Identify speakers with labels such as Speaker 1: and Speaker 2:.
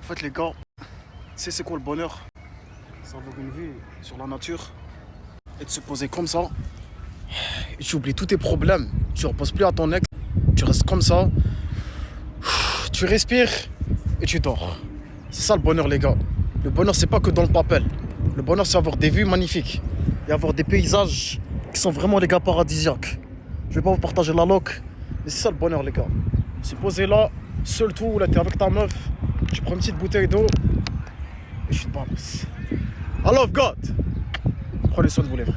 Speaker 1: En fait, les gars, tu sais, c'est quoi le bonheur? C'est avoir une vue sur la nature et de se poser comme ça. Et tu oublies tous tes problèmes. Tu ne reposes plus à ton ex. Tu restes comme ça. Tu respires et tu dors. C'est ça le bonheur, les gars. Le bonheur, c'est pas que dans le papel. Le bonheur, c'est avoir des vues magnifiques et avoir des paysages qui sont vraiment, les gars, paradisiaques. Je vais pas vous partager la loc, mais c'est ça le bonheur, les gars. Se poser là, seul tout, là, t'es avec ta meuf, tu prends une petite bouteille d'eau et tu te balances. I love God. Prenez soin de vous, les frères.